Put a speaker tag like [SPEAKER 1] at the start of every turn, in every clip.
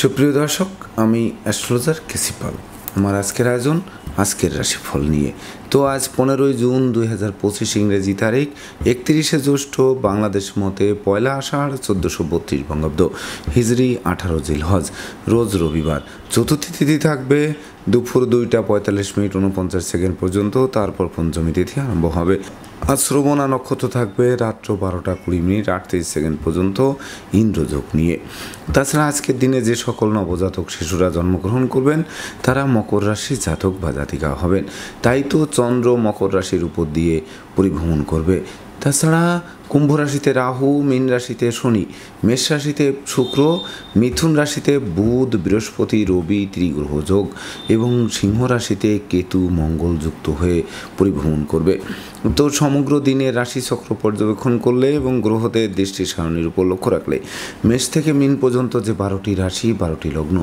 [SPEAKER 1] সুপ্রিয় দর্শক, আমি অ্যাস্ট্রোলজার কেসি পাল। আমার আজকের আয়োজন আজকের রাশিফল নিয়ে। তো আজ 15ই জুন 2025 ইংরেজি তারিখ, 31শে জ্যৈষ্ঠ বাংলাদেশ মতে 1 আষাঢ় 1432 বঙ্গাব্দ, হিজরি 18 জিলহজ, রোজ রবিবার। চতুর্থী তিথি থাকবে দুপুর 2টা 45 মিনিট 49 সেকেন্ড পর্যন্ত, তারপর পঞ্চমী তিথি আরম্ভ হবে। আজ শ্রবণা নক্ষত্র থাকবে রাত্র 12টা 20 মিনিট 38 সেকেন্ড পর্যন্ত ইন্দ্রযোগ নিয়ে। তাছাড়া আজকের দিনে যে সকল নবজাতক শিশুরা জন্মগ্রহণ করবেন তারা মকর রাশির জাতক বা জাতিকা হবেন। তাই তো চন্দ্র মকর রাশির উপর দিয়ে পরিভ্রমণ করবে। তাছাড়া কুম্ভ রাশিতে রাহু, মীন রাশিতে শনি, মেষ রাশিতে শুক্র, মিথুন রাশিতে বুধ, বৃহস্পতি, রবি ত্রিগ্রহ যোগ এবং সিংহ রাশিতে কেতু মঙ্গল যুক্ত হয়ে পরিভ্রমণ করবে। তো সমগ্র দিনের রাশিচক্র পর্যবেক্ষণ করলে এবং গ্রহদের দৃষ্টি সারণীর উপর লক্ষ্য রাখলে মেষ থেকে মীন পর্যন্ত যে 12টি রাশি, 12টি লগ্ন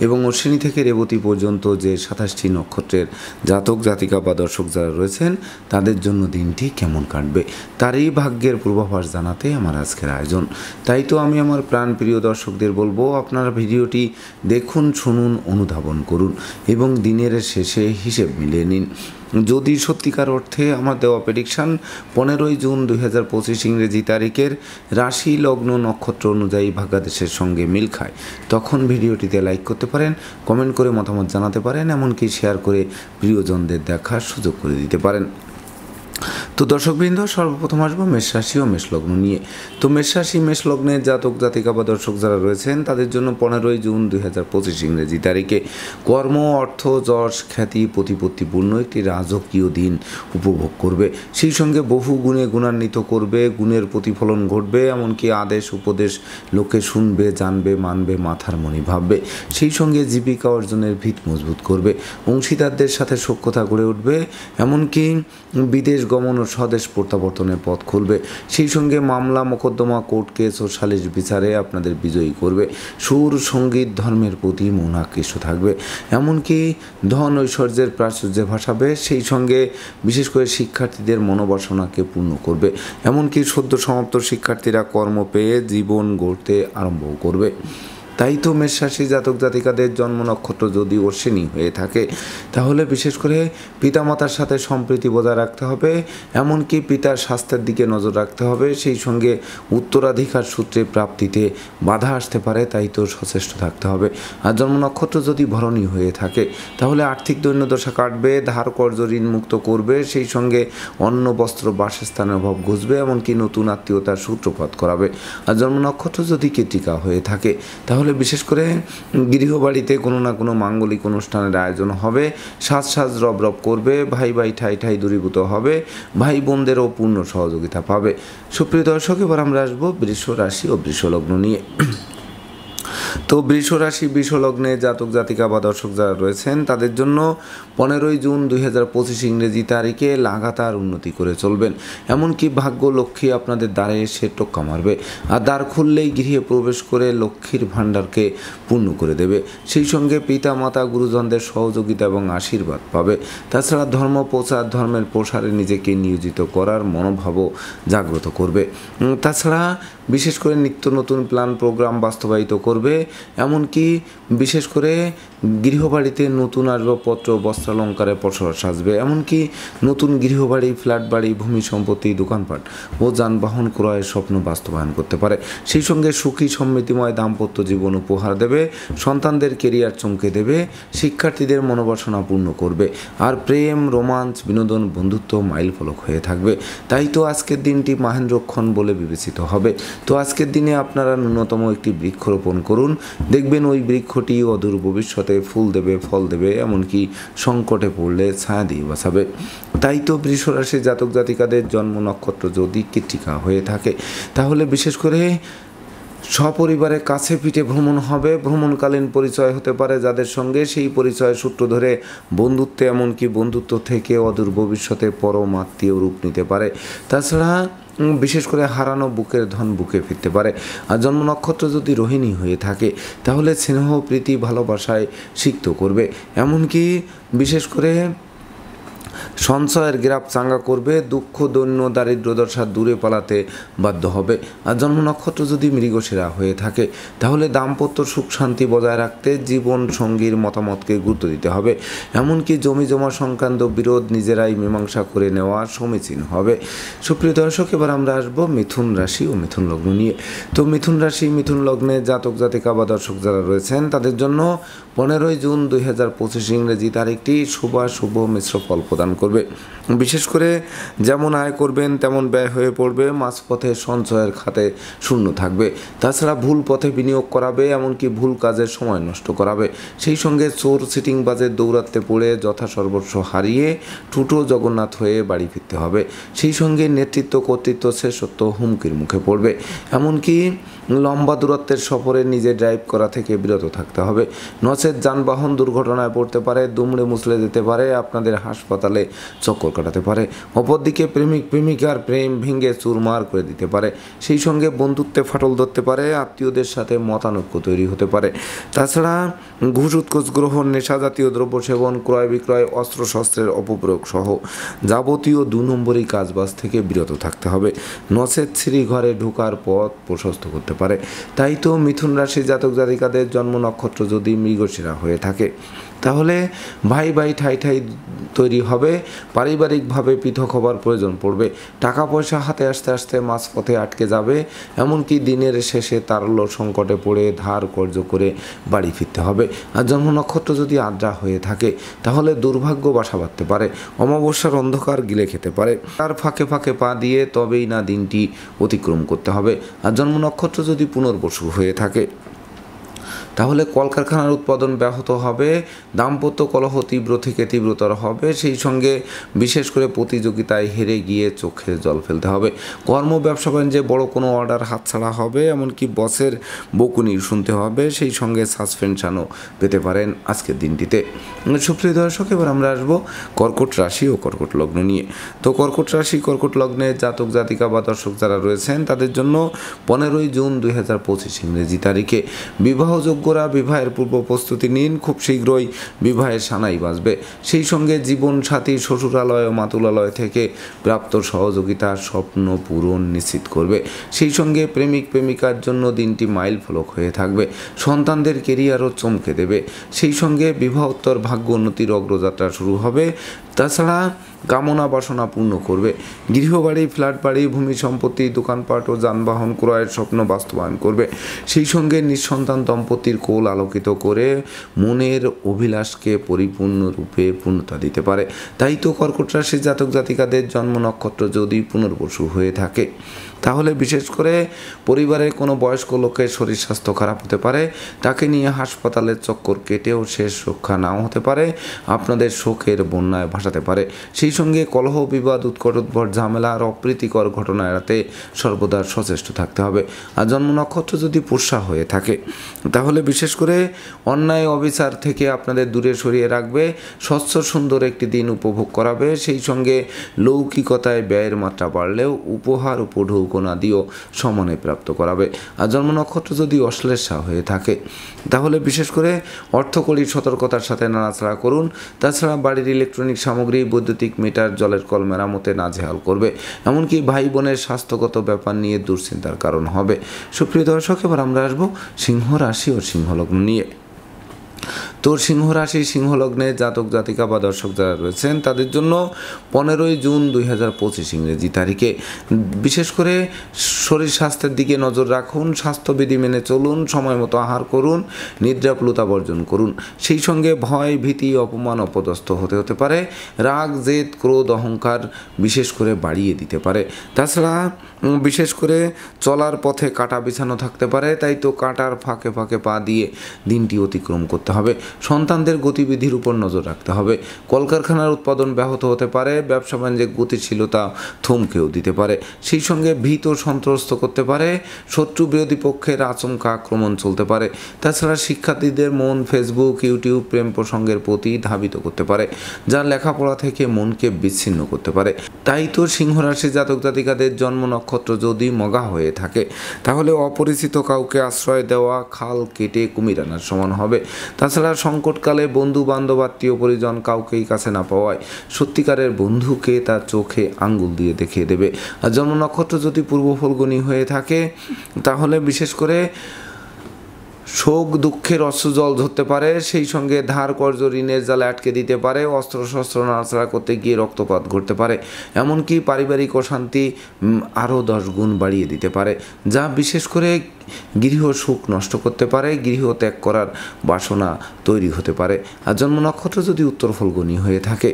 [SPEAKER 1] এবং অশ্বিনী থেকে রেবতী পর্যন্ত যে 27টি নক্ষত্রের জাতক জাতিকা বা দর্শক যারা রয়েছেন তাদের জন্য দিনটি কেমন কাটবে তারই ভাগ্যের পূর্বাভাস জানাতে আমার আজকের আয়োজন। তাই তো আমি আমার প্রাণপ্রিয় দর্শকদের বলবো, আপনারা ভিডিওটি দেখুন, শুনুন, অনুধাবন করুন এবং দিনের শেষে হিসেব মিলিয়ে নিন। যদি সত্যিকার অর্থে আমার দেওয়া প্রেডিকশান 15ই জুন 2025 ইংরেজি তারিখের রাশি লগ্ন নক্ষত্র অনুযায়ী ভাগ্যাদেশের সঙ্গে মিল খায়, তখন ভিডিওটিতে লাইক করতে পারেন, কমেন্ট করে মতামত জানাতে পারেন, এমনকি শেয়ার করে প্রিয়জনদের দেখার সুযোগ করে দিতে পারেন। তো দর্শকবৃন্দ, সর্বপ্রথম আসবো মেষ রাশি ও মেষ লগ্ন নিয়ে। তো মেষ রাশি মেষ লগ্নের জাতক জাতিকা বা দর্শক যারা রয়েছেন তাদের জন্য 15ই জুন 2025 ইংরেজি তারিখে কর্ম, অর্থ, যশ, খ্যাতি, প্রতিপত্তিপূর্ণ একটি রাজকীয় দিন উপভোগ করবে। সেই সঙ্গে বহু গুণে গুণান্বিত করবে, গুণের প্রতিফলন ঘটবে, এমনকি আদেশ উপদেশ লোকে শুনবে, জানবে, মানবে, মাথার মণি ভাববে। সেই সঙ্গে জীবিকা অর্জনের ভিত মজবুত করবে, অংশীদারদের সাথে সখ্যতা গড়ে উঠবে, এমনকি বিদেশ গমন ও স্বদেশ প্রত্যাবর্তনের পথ খুলবে। সেই সঙ্গে মামলা মোকদ্দমা, কোর্ট কেস ও সালিশ বিচারে আপনাদের বিজয়ী করবে। সুর, সঙ্গীত, ধর্মের প্রতি মন আকৃষ্ট থাকবে, এমনকি ধন ঐশ্বর্যের প্রাচুর্যে ভাসাবে। সেই সঙ্গে বিশেষ করে শিক্ষার্থীদের মনোবাসনাকে পূর্ণ করবে, এমনকি সদ্য সমাপ্ত শিক্ষার্থীরা কর্ম পেয়ে জীবন গড়তে আরম্ভ করবে। তাই তো মেষ রাশি জাতক জাতিকাদের জন্ম নক্ষত্র যদি অশ্বিনী হয়ে থাকে তাহলে বিশেষ করে পিতামাতার সাথে সম্প্রীতি বজায় রাখতে হবে, এমনকি পিতার স্বাস্থ্যের দিকে নজর রাখতে হবে। সেই সঙ্গে উত্তরাধিকার সূত্রে প্রাপ্তিতে বাধা আসতে পারে, তাই তো সচেষ্ট থাকতে হবে। আর জন্ম নক্ষত্র যদি ভরণী হয়ে থাকে তাহলে আর্থিক দৈন্যদশা কাটবে, ধার কর্জ ঋণ মুক্ত করবে। সেই সঙ্গে অন্ন, বস্ত্র, বাসস্থানের অভাব ঘুচবে, এমনকি নতুন আত্মীয়তার সূত্রপাত করাবে। আর জন্ম নক্ষত্র যদি কৃত্তিকা হয়ে থাকে তাহলে বিশেষ করে গৃহবাড়িতে কোনো না কোনো মাঙ্গলিক অনুষ্ঠানের আয়োজন হবে, সাজ সাজ রব রব করবে, ভাই ভাই ঠাই ঠাই দূরীভূত হবে, ভাই বোনদেরও পূর্ণ সহযোগিতা পাবে। সুপ্রিয় দর্শক, এবার আমরা আসবো বৃষ রাশি ও বৃষ লগ্ন নিয়ে। তো বৃষ রাশি বৃষ লগ্নে জাতক জাতিকা বা দর্শক যারা রয়েছেন তাদের জন্য 15ই জুন 2025 ইংরেজি তারিখে লাগাতার উন্নতি করে চলবেন, এমনকি ভাগ্য লক্ষ্মী আপনাদের দ্বারে এসে টোক্কা মারবে। আর দ্বার খুললেই গৃহে প্রবেশ করে লক্ষ্মীর ভাণ্ডারকে পূর্ণ করে দেবে। সেই সঙ্গে পিতা মাতা গুরুজনদের সহযোগিতা এবং আশীর্বাদ পাবে। তাছাড়া ধর্ম প্রচার, ধর্মের প্রসারে নিজেকে নিয়োজিত করার মনোভাবও জাগ্রত করবে। তাছাড়া বিশেষ করে নিত্য নতুন প্ল্যান প্রোগ্রাম বাস্তবায়িত করবে, এমনকি বিশেষ করে গৃহবাড়িতে নতুন আসবাবপত্র, বস্ত্রালঙ্কারে পসরা সাজবে, এমনকি নতুন গৃহবাড়ি, ফ্ল্যাট বাড়ি, ভূমি সম্পত্তি, দোকানপাট ও যানবাহন ক্রয়ের স্বপ্ন বাস্তবায়ন করতে পারে। সেই সঙ্গে সুখী সমৃদ্ধিময় দাম্পত্য জীবন উপহার দেবে, সন্তানদের কেরিয়ার চমকে দেবে, শিক্ষার্থীদের মনোবাসনা পূর্ণ করবে। আর প্রেম, রোমাঞ্চ, বিনোদন, বন্ধুত্ব মাইল ফলক হয়ে থাকবে। তাই তো আজকের দিনটি মহেন্দ্রক্ষণ বলে বিবেচিত হবে। তো আজকের দিনে আপনারা ন্যূনতম একটি বৃক্ষরোপণ করুন, দেখবেন ওই বৃক্ষটি অদূর ভবিষ্যতে ফুল দেবে, ফল দেবে, এমনকি সংকটে পড়লে ছায়া দিয়ে বাঁচাবে। তাই তো বৃষ রাশি জাতক জাতিকাদের জন্ম নক্ষত্র যদি কৃত্তিকা হয়ে থাকে তাহলে বিশেষ করে সপরিবারে কাছে পিঠে ভ্রমণ হবে। ভ্রমণকালীন পরিচয় হতে পারে যাদের সঙ্গে, সেই পরিচয়ের সূত্র ধরে বন্ধুত্বে, এমনকি বন্ধুত্ব থেকে অদূর ভবিষ্যতে পরম আত্মীয় রূপ নিতে পারে। তাছাড়া বিশেষ করে হারানো বুকের ধন বুকে ফিরতে পারে। আর জন্ম নক্ষত্র যদি রোহিণী হয়ে থাকে তাহলে স্নেহ, প্রীতি, ভালোবাসায় সিক্ত করবে, এমনকি বিশেষ করে সঞ্চয়ের গ্রাফ চাঙ্গা করবে, দুঃখ দৈন্য দারিদ্র দশা দূরে পালাতে বাধ্য হবে। আর জন্ম নক্ষত্র যদি মৃগশিরা হয়ে থাকে তাহলে দাম্পত্য সুখ শান্তি বজায় রাখতে জীবন সঙ্গীর মতামতকে গুরুত্ব দিতে হবে। এমনকি জমি জমা সংক্রান্ত বিরোধ নিজেরাই মীমাংসা করে নেওয়া সমীচীন হবে। সুপ্রিয় দর্শক, এবার আমরা আসবো মিথুন রাশি ও মিথুন লগ্ন নিয়ে। তো মিথুন রাশি মিথুন লগ্নে জাতক জাতিকা বা দর্শক যারা রয়েছেন তাদের জন্য 15ই জুন 2025 ইংরেজি তারিখটি শুভ মিশ্র ফল প্রদান করবে। বিশেষ করে যেমন আয় করবেন তেমন ব্যয় হয়ে পড়বে, মাঝপথে সঞ্চয়ের খাতে শূন্য থাকবে। তাছাড়া ভুল পথে বিনিয়োগ করাবে, এমনকি ভুল কাজের সময় নষ্ট করাবে। সেই সঙ্গে চোর সিটিং বাজে দৌড়াতে পড়ে যথাসর্বস্ব হারিয়ে টুটো জগন্নাথ হয়ে বাড়ি ফিরতে হবে। সেই সঙ্গে নেতৃত্ব কর্তৃত্ব শেষত্ব হুমকির মুখে পড়বে। এমনকি লম্বা দূরত্বের সফরে নিজে ড্রাইভ করা থেকে বিরত থাকতে হবে, নচেত যানবাহন দুর্ঘটনায় পড়তে পারে, দুমড়ে মুচড়ে যেতে পারে, আপনাদের হাসপাতালে চক্কর কাটাতে পারে। অপরদিকে প্রেমিক প্রেমিকার প্রেম ভেঙে চুরমার করে দিতে পারে। সেই সঙ্গে বন্ধুত্বে ফাটল ধরতে পারে, আত্মীয়দের সাথে মতানৈক্য তৈরি হতে পারে। তাছাড়া ঘুষ উৎকোচ গ্রহণ, নেশা জাতীয় দ্রব্য সেবন, ক্রয় বিক্রয়, অস্ত্রশস্ত্রের অপপ্রয়োগ সহ যাবতীয় 2 নম্বরই কাজবাজ থেকে বিরত থাকতে হবে, নচেত শ্রী ঘরে ঢোকার পথ প্রশস্ত করতে পারে। তাই তো মিথুন রাশি জাতক জাতিকাদের জন্ম নক্ষত্র যদি মৃগশিরা হয়ে থাকে তাহলে ভাই ভাই ঠাই ঠাই তৈরি হবে, পারিবারিকভাবে পৃথক হবার প্রয়োজন পড়বে, টাকা পয়সা হাতে আসতে আসতে মাঝপথে আটকে যাবে, এমনকি দিনের শেষে তারল্য সংকটে পড়ে ধার কর্য করে বাড়ি ফিরতে হবে। আর জন্ম নক্ষত্র যদি আদ্রা হয়ে থাকে তাহলে দুর্ভাগ্য বাসা বাঁধতে পারে, অমাবস্যার অন্ধকার গিলে খেতে পারে। তার ফাঁকে ফাঁকে পা দিয়ে তবেই না দিনটি অতিক্রম করতে হবে। আর জন্ম নক্ষত্র যদি পুনর্বসু হয়ে থাকে তাহলে কলকারখানার উৎপাদন ব্যাহত হবে, দাম্পত্য কলহ তীব্র থেকে তীব্রতর হবে। সেই সঙ্গে বিশেষ করে প্রতিযোগিতায় হেরে গিয়ে চোখে জল ফেলতে হবে। কর্ম ব্যবসা বাণিজ্যে বড় কোনো অর্ডার হাতছাড়া হবে, এমনকি বসের বকুনি শুনতে হবে। সেই সঙ্গে সাসপেনশনও পেতে পারেন আজকের দিনটিতে। সুপ্রিয় দর্শক, এবার আমরা আসবো কর্কট রাশি ও কর্কট লগ্ন নিয়ে। তো কর্কট রাশি কর্কট লগ্নে জাতক জাতিকা বা দর্শক যারা রয়েছেন তাদের জন্য 15ই জুন 2025 ইংরেজি তারিখে বিবাহযোগ্য বিবাহের পূর্ব প্রস্তুতি নিন, খুব শীঘ্রই বিবাহের সানাই বাজবে। সেই সঙ্গে জীবন সাথী শ্বশুরালয় ও মাতুলালয় থেকে প্রাপ্ত সহযোগিতার স্বপ্ন পূরণ নিশ্চিত করবে। সেই সঙ্গে প্রেমিক প্রেমিকার জন্য দিনটি মাইল ফলক হয়ে থাকবে, সন্তানদের কেরিয়ারও চমকে দেবে। সেই সঙ্গে বিবাহোত্তর ভাগ্য উন্নতির অগ্রযাত্রা শুরু হবে। তাছাড়া কামনা বাসনা পূর্ণ করবে, গৃহবাড়ি ফ্ল্যাট বাড়ি ভূমি সম্পত্তি দোকানপাট ও যানবাহন ক্রয়ের স্বপ্ন বাস্তবায়ন করবে। সেই সঙ্গে নিঃসন্তান দম্পতির কোল আলোকিত করে মনের অভিলাষকে পরিপূর্ণরূপে পূর্ণতা দিতে পারে। তাই তো কর্কট রাশির জাতক জাতিকাদের জন্ম নক্ষত্র যদি পুনর্বসু হয়ে থাকে তাহলে বিশেষ করে পরিবারের কোনো বয়স্ক লোকের শরীর স্বাস্থ্য খারাপ হতে পারে, তাকে নিয়ে হাসপাতালের চক্কর কেটেও শেষ রক্ষা নাও হতে পারে, আপনাদের শোকের বন্যায় ভাসাতে পারে। সেই সঙ্গে কলহ বিবাদ উৎকট উদ্ভট ঝামেলা আর অপ্রীতিকর ঘটনা এড়াতে সর্বদা সচেষ্ট থাকতে হবে। আর জন্ম নক্ষত্র যদি পুষ্যা হয়ে থাকে তাহলে বিশেষ করে অন্যায় অবিচার থেকে আপনাদের দূরে সরিয়ে রাখবে, স্বচ্ছ সুন্দর একটি দিন উপভোগ করাবে। সেই সঙ্গে লৌকিকতায় ব্যয়ের মাত্রা বাড়লেও উপহার উপঢৌকনা দিয়েও সমানে প্রাপ্ত করাবে। আর জন্ম নক্ষত্র যদি অশ্লেষা হয়ে থাকে তাহলে বিশেষ করে অর্থকরীর সতর্কতার সাথে নাড়াচাড়া করুন। তাছাড়া বাড়ির ইলেকট্রনিক সামগ্রী বৈদ্যুতিক মিটার জলের কল মেরামতে নাজেহাল করবে, এমনকি ভাই বোনের স্বাস্থ্যগত ব্যাপার নিয়ে দুশ্চিন্তার কারণ হবে। সুপ্রিয় দর্শক, এবার আমরা আসবো সিংহ রাশি ও সিংহ লগ্ন নিয়ে। তো সিংহ রাশি সিংহ লগ্নে জাতক জাতিকা বা দর্শক যারা রয়েছেন তাদের জন্য 15ই জুন 2025 ইংরেজি তারিখে বিশেষ করে শরীর স্বাস্থ্যের দিকে নজর রাখুন, স্বাস্থ্যবিধি মেনে চলুন, সময় মতো আহার করুন, নিদ্রাপ্লুতা বর্জন করুন। সেই সঙ্গে ভয় ভীতি অপমান অপদস্থ হতে পারে, রাগ জেদ ক্রোধ অহংকার বিশেষ করে বাড়িয়ে দিতে পারে। তাছাড়া বিশেষ করে চলার পথে কাঁটা বিছানো থাকতে পারে, তাই তো কাঁটার ফাঁকে ফাঁকে পা দিয়ে দিনটি অতিক্রম করতে হবে। সন্তানদের গতিবিধির উপর নজর রাখতে হবে, কলকারখানার উৎপাদন ব্যাহত হতে পারে, ব্যবসা বাণিজ্যের গতিশীলতা থমকেও দিতে পারে। সেই সঙ্গে ভীত সন্ত্রস্ত করতে পারে, শত্রু বিরোধী পক্ষের আচমকা আক্রমণ চলতে পারে। তাছাড়া শিক্ষার্থীদের মন ফেসবুক ইউটিউব প্রেম প্রসঙ্গের প্রতি ধাবিত করতে পারে, যা লেখাপড়া থেকে মনকে বিচ্ছিন্ন করতে পারে। তাই তো সিংহ রাশির জাতক জাতিকাদের জন্ম নক্ষত্র যদি মগা হয়ে থাকে তাহলে অপরিচিত কাউকে আশ্রয় দেওয়া খাল কেটে কুমির আনার সমান হবে। তাছাড়া সংকটকালে বন্ধু বান্ধব আত্মীয় পরিজন কাউকেই কাছে না পাওয়ায় সত্যিকারের বন্ধুকে তার চোখে আঙ্গুল দিয়ে দেখিয়ে দেবে। আর জন্ম নক্ষত্র যদি পূর্ব ফল্গুনী হয়ে থাকে তাহলে বিশেষ করে শোক দুঃখের অশ্রুজল ধরতে পারে, সেই সঙ্গে ধার কর্জ ঋণের জালে আটকে দিতে পারে, অস্ত্রশস্ত্র নাড়াচাড়া করতে গিয়ে রক্তপাত ঘটতে পারে, এমনকি পারিবারিক অশান্তি আরও 10 গুণ বাড়িয়ে দিতে পারে, যা বিশেষ করে গৃহ সুখ নষ্ট করতে পারে, গৃহ ত্যাগ করার বাসনা তৈরি হতে পারে। আর জন্ম নক্ষত্র যদি উত্তর ফল্গুনী হয়ে থাকে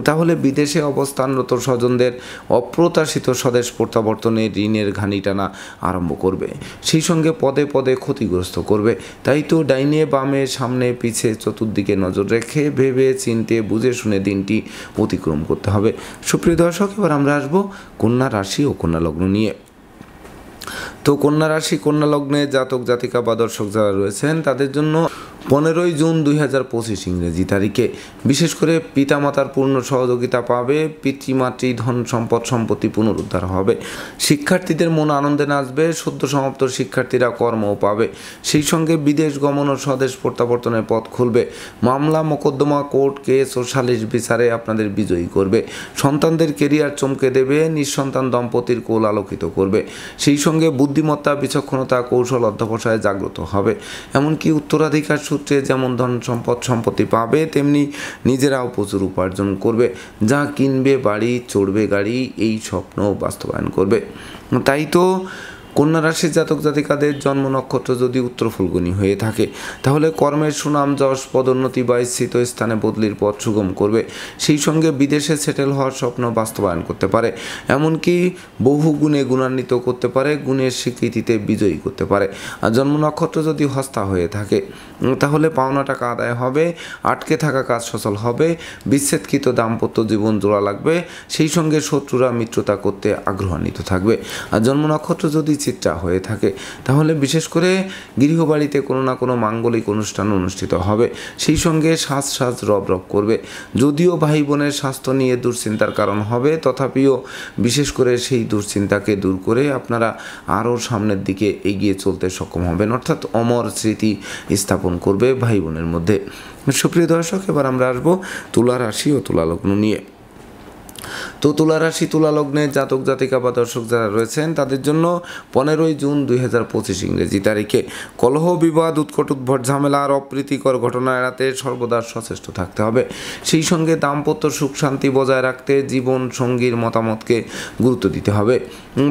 [SPEAKER 1] তাহলে বিদেশে অবস্থানরত স্বজনদের অপ্রত্যাশিত স্বদেশ প্রত্যাবর্তনে ঋণের ঘানি টানা আরম্ভ করবে, সেই সঙ্গে পদে পদে ক্ষতিগ্রস্ত করবে। তাই তো ডাইনে বামে সামনে পিছে চতুর্দিকে নজর রেখে ভেবে চিনতে বুঝে শুনে দিনটি অতিক্রম করতে হবে। সুপ্রিয় দর্শক, এবার আমরা আসবো কন্যা রাশি ও কন্যা লগ্ন নিয়ে। তো কন্যা রাশি কন্যা লগ্নে জাতক জাতিকা বা দর্শক যারা রয়েছেন তাদের জন্য 15ই জুন 2025 ইংরেজি তারিখে বিশেষ করে পিতামাতার পূর্ণ সহযোগিতা পাবে, পিতৃমাতৃ ধন সম্পদ সম্পত্তি পুনরুদ্ধার হবে, শিক্ষার্থীদের মন আনন্দে নাচবে, সদ্য সমাপ্ত শিক্ষার্থীরা কর্মও পাবে, সেই সঙ্গে বিদেশ গমন ও স্বদেশ প্রত্যাবর্তনের পথ খুলবে, মামলা মোকদ্দমা কোর্ট কেস ও সালিশ বিচারে আপনাদের বিজয়ী করবে, সন্তানদের কেরিয়ার চমকে দেবে, নিঃসন্তান দম্পতির কোল আলোকিত করবে, সেই সঙ্গে বুদ্ধিমত্তা বিচক্ষণতা কৌশল অধ্যবসায় জাগ্রত হবে, এমনকি উত্তরাধিকার সূত্রে যেমন ধন সম্পদ সম্পত্তি পাবে তেমনি নিজেরাও প্রচুর উপার্জন করবে, যা কিনবে বাড়ি চড়বে গাড়ি এই স্বপ্ন বাস্তবায়ন করবে। তাই তো কন্যা রাশির জাতক জাতিকাদের জন্ম নক্ষত্র যদি উত্তর ফল্গুনী হয়ে থাকে তাহলে কর্মের সুনাম যশ পদোন্নতি বা স্থিত স্থানে বদলির পথ সুগম করবে, সেই সঙ্গে বিদেশে সেটেল হওয়ার স্বপ্ন বাস্তবায়ন করতে পারে, এমনকি বহু গুণে গুণান্বিত করতে পারে, গুণের স্বীকৃতিতে বিজয়ী করতে পারে। আর জন্ম নক্ষত্র যদি হস্তা হয়ে থাকে তাহলে পাওনা টাকা আদায় হবে, আটকে থাকা কাজ সচল হবে, বিচ্ছেদকৃত দাম্পত্য জীবন জোড়া লাগবে, সেই সঙ্গে শত্রুরা মিত্রতা করতে আগ্রহান্বিত থাকবে। আর জন্ম নক্ষত্র যদি চিত্রা হয়ে থাকে তাহলে বিশেষ করে গৃহবাড়িতে কোনো না কোনো মাঙ্গলিক অনুষ্ঠান অনুষ্ঠিত হবে, সেই সঙ্গে সাজ রব করবে। যদিও ভাই বোনের স্বাস্থ্য নিয়ে দুশ্চিন্তার কারণ হবে, তথাপিও বিশেষ করে সেই দুশ্চিন্তাকে দূর করে আপনারা আরও সামনের দিকে এগিয়ে চলতে সক্ষম হবেন, অর্থাৎ অমর স্মৃতি স্থাপন করবে ভাই বোনের মধ্যে। সুপ্রিয় দর্শক, এবার আমরা আসবো তুলা রাশি ও তুলা লগ্ন নিয়ে। তো তুলা রাশি তুলা লগ্নে জাতক জাতিকা বা দর্শক যারা রয়েছেন তাদের জন্য 15ই জুন 2025 ইংরেজি তারিখে কলহ বিবাদ উৎকট উদ্ভট ঝামেলা আর অপ্রীতিকর ঘটনা এড়াতে সর্বদা সচেষ্ট থাকতে হবে, সেই সঙ্গে দাম্পত্য সুখ শান্তি বজায় রাখতে জীবন সঙ্গীর মতামতকে গুরুত্ব দিতে হবে।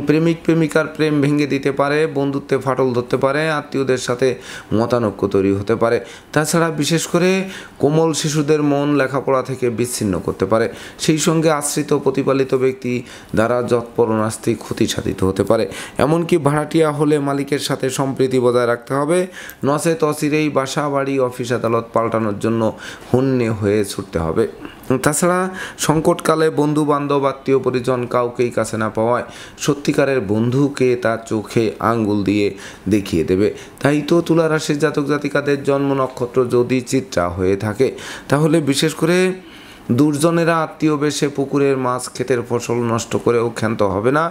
[SPEAKER 1] প্রেমিক প্রেমিকার প্রেম ভেঙে দিতে পারে, বন্ধুত্বে ফাটল ধরতে পারে, আত্মীয়দের সাথে মতানৈক্য তৈরি হতে পারে, তাছাড়া বিশেষ করে কোমল শিশুদের মন লেখাপড়া থেকে বিচ্ছিন্ন করতে পারে, সেই সঙ্গে আশ্রিত প্রতিপালিত ব্যক্তি দ্বারা যৎপরণাস্তি ক্ষতি সাধিত হতে পারে, এমনকি ভাড়াটিয়া হলে মালিকের সাথে সম্প্রীতি বজায় রাখতে হবে, নচেত অচিরেই বাসা বাড়ি অফিস আদালত পাল্টানোর জন্য হন্যে হয়ে ছুটতে হবে। তাছাড়া সংকটকালে বন্ধু বান্ধব আত্মীয় পরিজন কাউকেই কাছে না পাওয়ায় সত্যিকারের বন্ধুকে তার চোখে আঙ্গুল দিয়ে দেখিয়ে দেবে। তাই তো তুলা রাশির জাতক জাতিকাদের জন্ম নক্ষত্র যদি চিত্রা হয়ে থাকে তাহলে বিশেষ করে দুর্জনেরা আত্মীয় বেশে পুকুরের মাছ ক্ষেতের ফসল নষ্ট করেও ক্ষান্ত হবে না,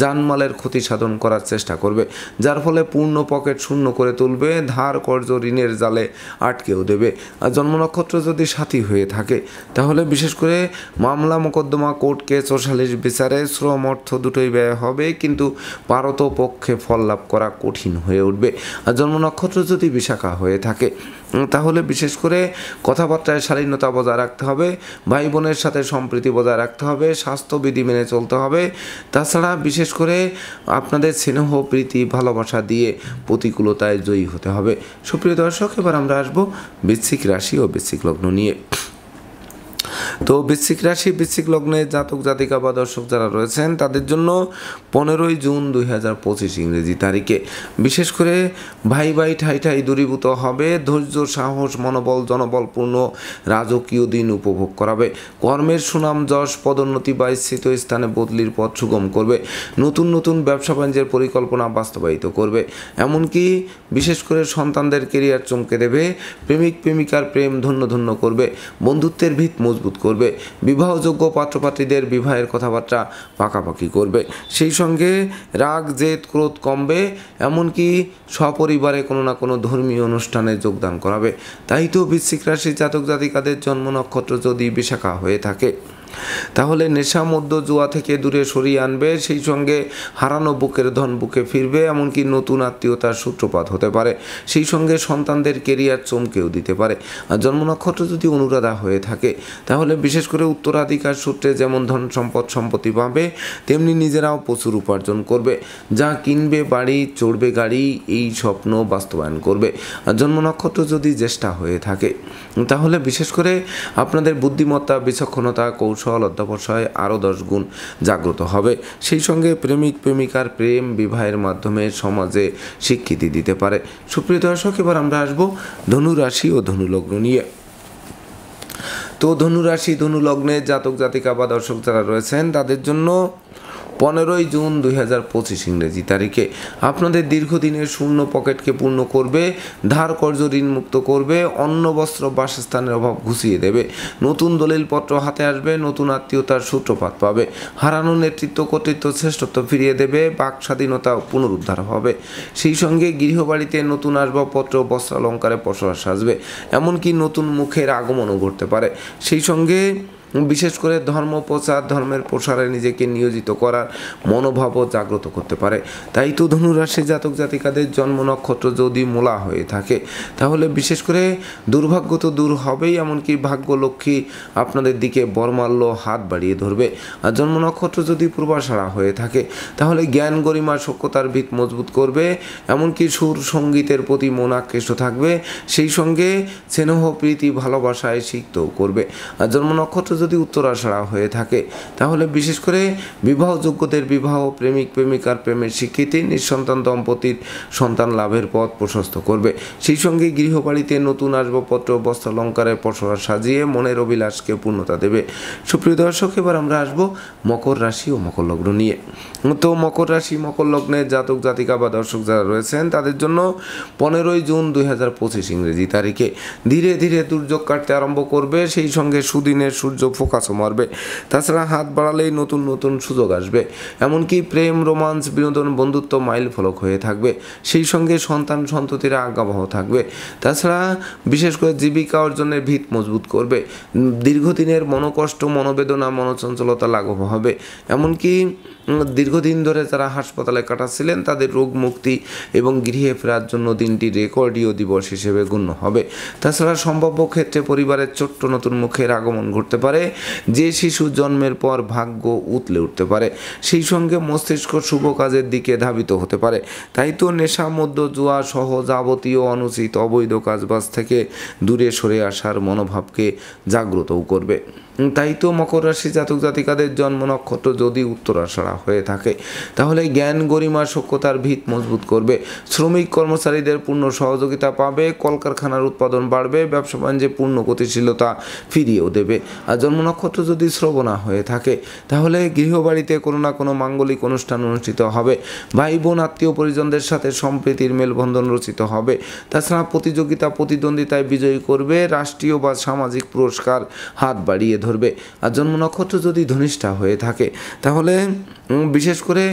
[SPEAKER 1] জানমালের ক্ষতি সাধন করার চেষ্টা করবে, যার ফলে পূর্ণ পকেট শূন্য করে তুলবে, ধার কর্জ ঋণের জালে আটকেও দেবে। আর জন্ম নক্ষত্র যদি সাথী হয়ে থাকে তাহলে বিশেষ করে মামলা মোকদ্দমা কোর্ট কেস ও সালিশ বিচারে শ্রম অর্থ দুটোই ব্যয় হবে, কিন্তু পারত পক্ষে ফল লাভ করা কঠিন হয়ে উঠবে। আর জন্ম নক্ষত্র যদি বিশাখা হয়ে থাকে তাহলে বিশেষ করে কথাবার্তায় শালীনতা বজায় রাখতে হবে, ভাই বোনের সাথে সম্প্রীতি বজায় রাখতে হবে, স্বাস্থ্যবিধি মেনে চলতে হবে, তাছাড়া বিশেষ করে আপনাদের স্নেহ প্রীতি ভালোবাসা দিয়ে প্রতিকূলতায় জয়ী হতে হবে। সুপ্রিয় দর্শক, এবার আমরা আসবো বৃশ্চিক রাশি ও বৃশ্চিক লগ্ন নিয়ে। তো বৃশ্চিক রাশি বৃশ্চিক লগ্নে জাতক জাতিকা বা দর্শক যারা রয়েছেন তাদের জন্য 15ই জুন 2025 ইংরেজি তারিখে বিশেষ করে ভাই ভাই ঠাই ঠাই দূরীভূত হবে, ধৈর্য সাহস মনোবল জনবলপূর্ণ রাজকীয় দিন উপভোগ করাবে, কর্মের সুনাম যশ পদোন্নতি বা স্থিত স্থানে বদলির পথ সুগম করবে, নতুন নতুন ব্যবসা বাণিজ্যের পরিকল্পনা বাস্তবায়িত করবে, এমনকি বিশেষ করে সন্তানদের কেরিয়ার চমকে দেবে, প্রেমিক প্রেমিকার প্রেম ধন্য ধন্য করবে, বন্ধুত্বের ভিত মজবুত করবে, করবে। বিবাহযোগ্য পাত্রপাত্রীদের বিবাহের কথাবার্তা পাকাপাকি করবে। সেই সঙ্গে রাগ জেদ ক্রোধ কমবে, এমনকি সপরিবারে কোনো না কোনো ধর্মীয় অনুষ্ঠানে যোগদান করাবে। তাই তো বৃশ্চিক রাশির জাতক জাতিকাদের জন্ম নক্ষত্র যদি বিশাখা হয়ে থাকে, তাহলে নেশা মধ্য জুয়া থেকে দূরে সরিয়ে আনবে। সেই সঙ্গে হারানো বুকের ধন বুকে ফিরবে, এমনকি নতুন আত্মীয়তার সূত্রপাত হতে পারে। সেই সঙ্গে সন্তানদের কেরিয়ার চমকেও দিতে পারে। আর জন্ম নক্ষত্র যদি অনুরাধা হয়ে থাকে, তাহলে বিশেষ করে উত্তরাধিকার সূত্রে যেমন ধন সম্পদ সম্পত্তি পাবে, তেমনি নিজেরাও প্রচুর উপার্জন করবে। যা কিনবে বাড়ি, চড়বে গাড়ি, এই স্বপ্ন বাস্তবায়ন করবে। আর জন্ম নক্ষত্র যদি জ্যেষ্ঠা হয়ে থাকে, তাহলে বিশেষ করে আপনাদের বুদ্ধিমত্তা, বিচক্ষণতা, কৌশল, অধ্যবসায় আরও 10 গুণ জাগ্রত হবে। সেই সঙ্গে প্রেমিক প্রেমিকার প্রেম বিবাহের মাধ্যমে সমাজে স্বীকৃতি দিতে পারে। সুপ্রিয় দর্শক, এবার আমরা আসবো ধনু রাশি ও ধনু লগ্ন নিয়ে। তো ধনু রাশি ধনু লগ্নের জাতক জাতিকা বা দর্শক যারা রয়েছেন, তাদের জন্য 15ই জুন 2025 ইংরেজি তারিখে আপনাদের দীর্ঘদিনের শূন্য পকেটকে পূর্ণ করবে, ধার কর্জ ঋণ মুক্ত করবে, অন্ন বস্ত্র বাসস্থানের অভাব ঘুষিয়ে দেবে, নতুন দলিলপত্র হাতে আসবে, নতুন আত্মীয়তার সূত্রপাত পাবে, হারানো নেতৃত্ব কর্তৃত্ব শ্রেষ্ঠত্ব ফিরিয়ে দেবে, বাক স্বাধীনতা পুনরুদ্ধার হবে। সেই সঙ্গে গৃহবাড়িতে নতুন আসবাবপত্র বস্ত্রালঙ্কারে পসরা সাজবে, এমনকি নতুন মুখের আগমনও ঘটতে পারে। সেই সঙ্গে বিশেষ করে ধর্ম প্রচার, ধর্মের প্রসারে নিজেকে নিয়োজিত করার মনোভাবও জাগ্রত করতে পারে। তাই তো ধনুরাশি জাতক জাতিকাদের জন্ম নক্ষত্র যদি মূলা হয়ে থাকে, তাহলে বিশেষ করে দুর্ভাগ্য তো দূর হবেই, এমনকি ভাগ্য লক্ষ্মী আপনাদের দিকে বরমাল্য হাত বাড়িয়ে ধরবে। আর জন্ম নক্ষত্র যদি পূর্বাষাঢ়া হয়ে থাকে, তাহলে জ্ঞান গরিমা সখ্যতার ভিত মজবুত করবে, এমনকি সুর সঙ্গীতের প্রতি মন আকৃষ্ট থাকবে। সেই সঙ্গে স্নেহ প্রীতি ভালোবাসায় সিক্তও করবে। আর জন্ম নক্ষত্র যদি উত্তরাষাঢ়া হয়ে থাকে, তাহলে বিশেষ করে বিবাহযোগ্যদের বিবাহ, প্রেমিক প্রেমিকার প্রেমের স্বীকৃতি, নিঃসন্তান দম্পতির সন্তান লাভের পথ প্রশস্ত করবে। সেই সঙ্গে গৃহবাড়িতে নতুন আসবাবপত্র বস্ত্রালঙ্কারে পসরা সাজিয়ে মনের অভিলাষকে পূর্ণতা দেবে। সুপ্রিয় দর্শক, এবার আমরা আসবো মকর রাশি ও মকর লগ্ন নিয়ে। তো মকর রাশি মকর লগ্নের জাতক জাতিকা বা দর্শক যারা রয়েছেন, তাদের জন্য 15ই জুন 2025 ইংরেজি তারিখে ধীরে ধীরে দুর্যোগ কাটতে আরম্ভ করবে। সেই সঙ্গে সুদিনের সূর্য ফোকাসও মারবে। তাছাড়া হাত বাড়ালেই নতুন নতুন সুযোগ আসবে, এমনকি প্রেম, রোমান্স, বিনোদন, বন্ধুত্ব মাইল ফলক হয়ে থাকবে। সেই সঙ্গে সন্তান সন্ততিরা আজ্ঞাবহ থাকবে। তাছাড়া বিশেষ করে জীবিকা অর্জনের ভিত মজবুত করবে। দীর্ঘদিনের মনোকষ্ট, মনোবেদনা, মনোচঞ্চলতা লাঘব হবে। এমনকি দীর্ঘদিন ধরে যারা হাসপাতালে কাটাচ্ছিলেন, তাদের রোগ মুক্তি এবং গৃহে ফেরার জন্য দিনটি রেকর্ডীয় দিবস হিসেবে গণ্য হবে। তাছাড়া সম্ভাব্য ক্ষেত্রে পরিবারের ছোট্ট নতুন মুখের আগমন ঘটতে পারে। যে শিশু জন্মের পর ভাগ্য উতলে উঠতে পারে। সেই সঙ্গে মস্তিষ্ক শুভ কাজের দিকে ধাবিত হতে পারে। তাই তো নেশা মধ্য জুয়া সহ যাবতীয় অনুচিত অবৈধ কাজবাজ থেকে দূরে সরে আসার মনোভাবকে জাগ্রতও করবে। তাই তো মকর রাশি জাতক জাতিকাদের জন্ম নক্ষত্র যদি উত্তরাষাঢ়া হয়ে থাকে, তাহলে জ্ঞান গরিমা সখ্যতার ভিত মজবুত করবে। শ্রমিক কর্মচারীদের পূর্ণ সহযোগিতা পাবে, কলকারখানার উৎপাদন বাড়বে, ব্যবসা বাণিজ্যে পূর্ণ গতিশীলতা ফিরিয়েও দেবে। আর জন্ম নক্ষত্র যদি শ্রবণা হয়ে থাকে, তাহলে গৃহবাড়িতে কোনো না কোনো মাঙ্গলিক অনুষ্ঠান অনুষ্ঠিত হবে। ভাই বোন আত্মীয় পরিজনদের সাথে সম্প্রীতির মেলবন্ধন রচিত হবে। তাছাড়া প্রতিযোগিতা প্রতিদ্বন্দ্বিতায় বিজয়ী করবে। রাষ্ট্রীয় বা সামাজিক পুরস্কার হাত বাড়িয়ে ধরবে। আর জন্ম নক্ষত্র যদি ধনিষ্ঠা হয়ে থাকে, তাহলে বিশেষ করে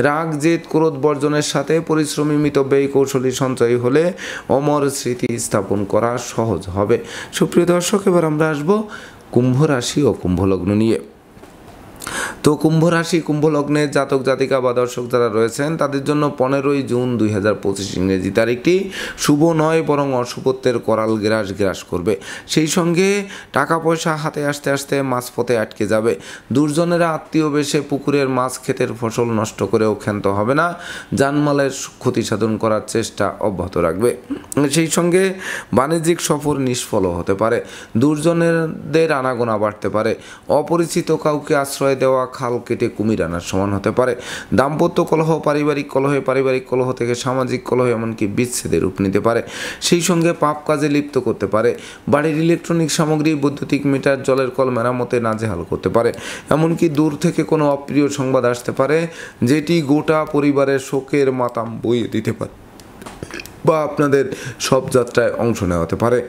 [SPEAKER 1] রাগ জেদ ক্রোধ বর্জনের সাথে পরিশ্রমী মিতব্যয়ী কৌশলী সঞ্চয় হলে অমর স্মৃতি স্থাপন করা সহজ হবে। সুপ্রিয় দর্শক, এবার আমরা আসবো কুম্ভ রাশি ও কুম্ভ লগ্ন নিয়ে। তো কুম্ভ রাশি কুম্ভ লগ্নের জাতক জাতিকা বা দর্শক যারা রয়েছেন, তাদের জন্য 15ই জুন 2025 ইংরেজি তারিখটি শুভ নয়, বরং অশুভত্বের করাল গ্রাস করবে। সেই সঙ্গে টাকা পয়সা হাতে আসতে আসতে মাঝপথে আটকে যাবে। দুর্জনেরা আত্মীয় বেশে পুকুরের মাছ ক্ষেতের ফসল নষ্ট করেও ক্ষান্ত হবে না। জানমালের ক্ষতি সাধন করার চেষ্টা অব্যাহত রাখবে। সেই সঙ্গে বাণিজ্যিক সফর নিষ্ফলও হতে পারে। দুর্জনেদের আনাগোনা বাড়তে পারে। অপরিচিত কাউকে আশ্রয় দেওয়া খাল কেটে কুমির আনার সমান হতে পারে। দাম্পত্য কলহ, পারিবারিক কলহ থেকে সামাজিক কলহ, এমনকি বিচ্ছেদের রূপ নিতে পারে। সেই সঙ্গে পাপ কাজে লিপ্ত করতে পারে। বাড়ির ইলেকট্রনিক সামগ্রী, বৈদ্যুতিক মিটার, জলের কল মেরামতে নাজেহাল করতে পারে। এমনকি দূর থেকে কোনো অপ্রিয় সংবাদ আসতে পারে, যেটি গোটা পরিবারের শোকের মাতাম বইয়ে দিতে পারে। বা আপনাদের সব যাত্রায় অংশ নেওয়া হতে পারে।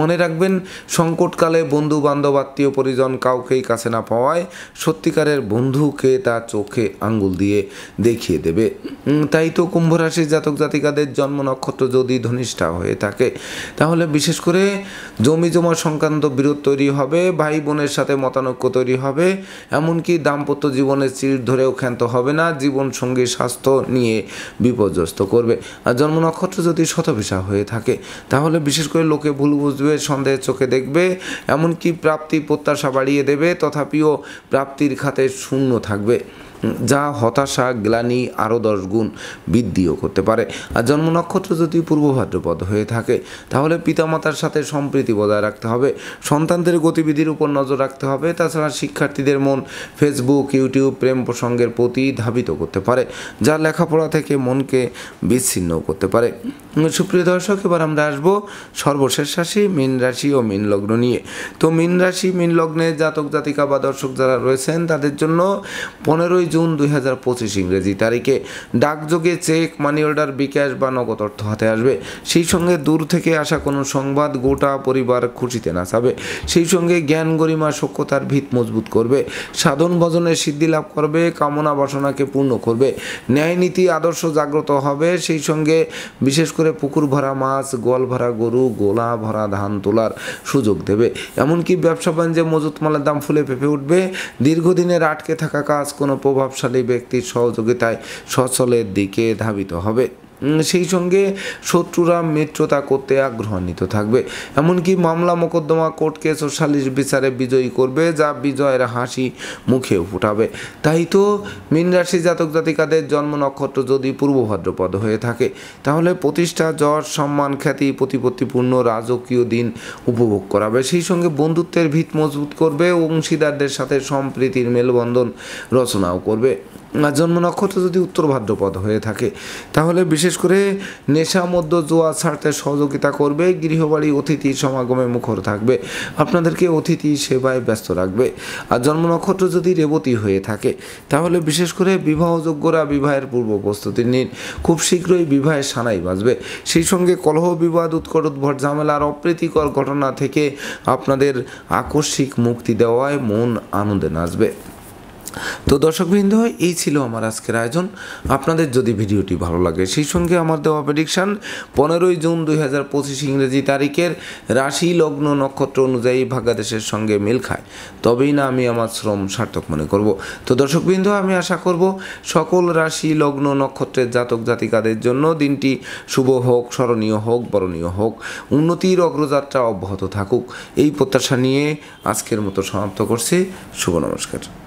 [SPEAKER 1] মনে রাখবেন, সংকটকালে বন্ধু বান্ধব আত্মীয় পরিজন কাউকেই কাছে না পাওয়ায় সত্যিকারের বন্ধুকে তার চোখে আঙ্গুল দিয়ে দেখিয়ে দেবে। তাই তো কুম্ভ রাশির জাতক জাতিকাদের জন্ম নক্ষত্র যদি ধনিষ্ঠা হয়ে থাকে তাহলে বিশেষ করে জমি জমা সংক্রান্ত বিরোধ তৈরি হবে, ভাই বোনের সাথে মতানৈক্য তৈরি হবে, এমনকি দাম্পত্য জীবনের চির ধরেও ক্ষান্ত হবে না, জীবন সঙ্গী স্বাস্থ্য নিয়ে বিপর্যস্ত করবে। আর জন্ম নক্ষত্র যদি শতভিসা হয়ে থাকে তাহলে বিশেষ করে লোকে ভুল বুঝবে, সন্দেহের চোখে দেখবে, এমনকি প্রাপ্তি প্রত্যাশা বাড়িয়ে দেবে, তথাপিও প্রাপ্তির খাতে শূন্য থাকবে, যা হতাশা গ্লানি আরও 10 গুণ বৃদ্ধিও করতে পারে। আর জন্ম নক্ষত্র যদি পূর্ব ভাদ্রপদ হয়ে থাকে তাহলে পিতামাতার সাথে সম্প্রীতি বজায় রাখতে হবে, সন্তানদের গতিবিধির উপর নজর রাখতে হবে। তাছাড়া শিক্ষার্থীদের মন ফেসবুক ইউটিউব প্রেম প্রসঙ্গের প্রতি ধাবিত করতে পারে, যা লেখাপড়া থেকে মনকে বিচ্ছিন্নও করতে পারে। সুপ্রিয় দর্শক, এবার আমরা আসবো সর্বশেষ রাশি মীন রাশি ও মীন লগ্ন নিয়ে। তো মীন রাশি মীন লগ্নে জাতক জাতিকা বা দর্শক যারা রয়েছেন তাদের জন্য 15 জুন 2025 ইংরেজি তারিখে ডাকযোগে চেক, মানি অর্ডার, বিকাশ বা নগদ অর্থ হাতে আসবে। সেই সঙ্গে দূর থেকে আসা কোনো সংবাদ গোটা পরিবার খুশিতে নাচাবে। সেই সঙ্গে জ্ঞান গরিমা সক্ষতার ভিত মজবুত করবে, সাধন ভজনের সিদ্ধি লাভ করবে, কামনা বাসনাকে পূর্ণ করবে, ন্যায় নীতি আদর্শ জাগ্রত হবে। সেই সঙ্গে বিশেষ করে পুকুর ভরা মাছ, গোয়াল ভরা গরু, গোলা ভরা ধান তোলার সুযোগ দেবে। এমনকি ব্যবসা বাণিজ্যে মজুত মালের দাম ফুলে ফেঁপে উঠবে। দীর্ঘদিনের আটকে থাকা কাজ কোনো প্রভাবশালী ব্যক্তির সহযোগিতায় সচলের দিকে ধাবিত হবে। সেই সঙ্গে শত্রুরা মিত্রতা করতে আগ্রহান্বিত থাকবে, এমনকি মামলা মোকদ্দমা কোর্ট কেস ও সালিশ বিচারে বিজয়ী করবে, যা বিজয়ের হাসি মুখে ফুটাবে। তাই তো মীন রাশি জাতক জাতিকাদের জন্ম নক্ষত্র যদি পূর্ব ভাদ্রপদ হয়ে থাকে তাহলে প্রতিষ্ঠা, যশ, সম্মান, খ্যাতি, প্রতিপত্তিপূর্ণ রাজকীয় দিন উপভোগ করাবে। সেই সঙ্গে বন্ধুত্বের ভিত মজবুত করবে, অংশীদারদের সাথে সম্প্রীতির মেলবন্ধন রচনাও করবে। আর জন্ম নক্ষত্র যদি উত্তর ভাদ্রপদ হয়ে থাকে তাহলে বিশেষ করে নেশা মধ্য জোয়া ছাড়তে সহযোগিতা করবে, গৃহবাড়ি অতিথি সমাগমে মুখর থাকবে, আপনাদেরকে অতিথি সেবায় ব্যস্ত রাখবে। আর জন্ম নক্ষত্র যদি রেবতী হয়ে থাকে তাহলে বিশেষ করে বিবাহযোগ্যরা বিবাহের পূর্ব প্রস্তুতি নিন, খুব শীঘ্রই বিবাহের সানাই বাজবে। সেই সঙ্গে কলহ বিবাদ উৎকট উদ্ভট ঝামেলার অপ্রীতিকর ঘটনা থেকে আপনাদের আকস্মিক মুক্তি দেওয়ায় মন আনন্দে নাচবে। তো দর্শকবৃন্দ, এই ছিল আমার আজকের আয়োজন। আপনাদের যদি ভিডিওটি ভালো লাগে সেই সঙ্গে আমার দেওয়া প্রেডিকশান 15 জুন 2025 ইংরেজি তারিখের রাশি লগ্ন নক্ষত্র অনুযায়ী ভাগ্যাদেশের সঙ্গে মিল খায় তবেই না আমি আমার শ্রম সার্থক মনে করব। তো দর্শকবৃন্দ, আমি আশা করব সকল রাশি লগ্ন নক্ষত্রের জাতক জাতিকাদের জন্য দিনটি শুভ হোক, স্মরণীয় হোক, বরণীয় হোক, উন্নতির অগ্রযাত্রা অব্যাহত থাকুক, এই প্রত্যাশা নিয়ে আজকের মতো সমাপ্ত করছি। শুভ নমস্কার।